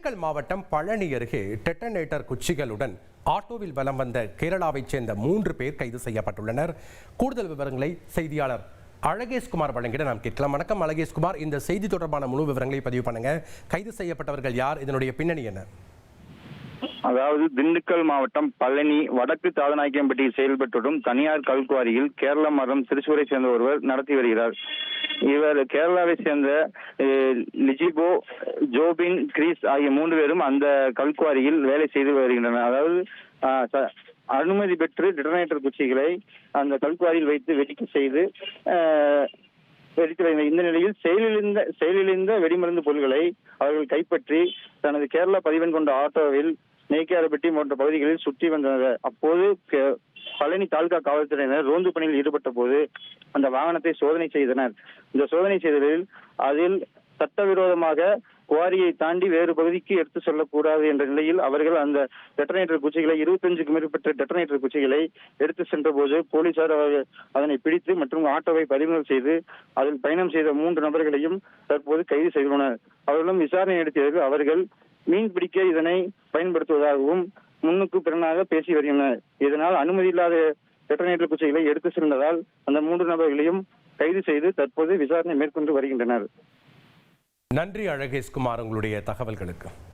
திண்டுக்கல் மாவட்டம் பழனி அருகே டெட்டனேட்டர் குச்சிகளுடன் ஆட்டோவில் வலம் வந்த கேரளாவைச் சேர்ந்த 3 பேர் கைது செய்யப்பட்டுள்ளனர். கூடுதல் விவரங்களை செய்தியாளர் அழகேஷ்குமார் வழங்கிட நாம் கேட்கலாம். வணக்கம் அழகேஷ்குமார், இந்த செய்தி தொடர்பான முழு விவரங்களை பதிவு பண்ணுங்க. கைது செய்யப்பட்டவர்கள் யார், இதனுடைய பின்னணி என்ன? அதாவது திண்டுக்கல் மாவட்டம் பழனி வடக்கு தாதநாயக்கம்பட்டியில் செயல்பட்டு வரும் தனியார் கல்குவாரியில் கேரள மற்றும் திருச்சூரை சேர்ந்த ஒருவர் நடத்தி வருகிறார். இவர் கேரளாவை சேர்ந்த லிஜிபோ, ஜோபின், கிரீஸ் ஆகிய 3 பேரும் அந்த கல்குவாரியில் வேலை செய்து வருகின்றனர். அதாவது அனுமதி பெற்று டிட்டனேட்டர் குச்சிகளை அந்த கல்குவாரியில் வைத்து வெடிக்க செய்து இந்த நிலையில் செயலிழந்த வெடிமருந்து பொருட்களை அவர்கள் கைப்பற்றி தனது கேரளா பதிவெண் கொண்ட ஆட்டோவில் நெய்க்காரப்பட்டி போன்ற பகுதிகளில் சுற்றி வந்தனர். அப்போது பழனி தாலுகா காவல்துறையினர் ரோந்து பணியில் ஈடுபட்ட போது அந்த வாகனத்தை சோதனை செய்தனர். இந்த சோதனை செய்ததில் அதில் சட்டவிரோதமாக குவாரியை தாண்டி வேறு பகுதிக்கு எடுத்து செல்லக்கூடாது என்ற நிலையில் அவர்கள் அந்த டெட்டனேட்டர் குச்சிகளை 25க்கும் மேற்பட்ட டெட்டனேட்டர் குச்சிகளை எடுத்து சென்ற போது போலீசார் அதனை பிடித்து மற்றும் ஆட்டோவை பறிமுதல் செய்து அதில் பயணம் செய்த 3 நபர்களையும் தற்போது கைது செய்துள்ளனர். அவர்களும் விசாரணை நடத்தியது அவர்கள் மீன் பிடிக்க இதனை பயன்படுத்துவதாகவும் முன்னுக்கு பிறனாக பேசி வருகின்றனர். இதனால் அனுமதி இல்லாத டெட்டனேட்டர் குச்சிகளை எடுத்து சென்றதால் அந்த 3 நபர்களையும் கைது செய்து தற்போது விசாரணை மேற்கொண்டு வருகின்றனர். நன்றி அழகேஷ்குமார், உங்களுடைய தகவல்களுக்கு.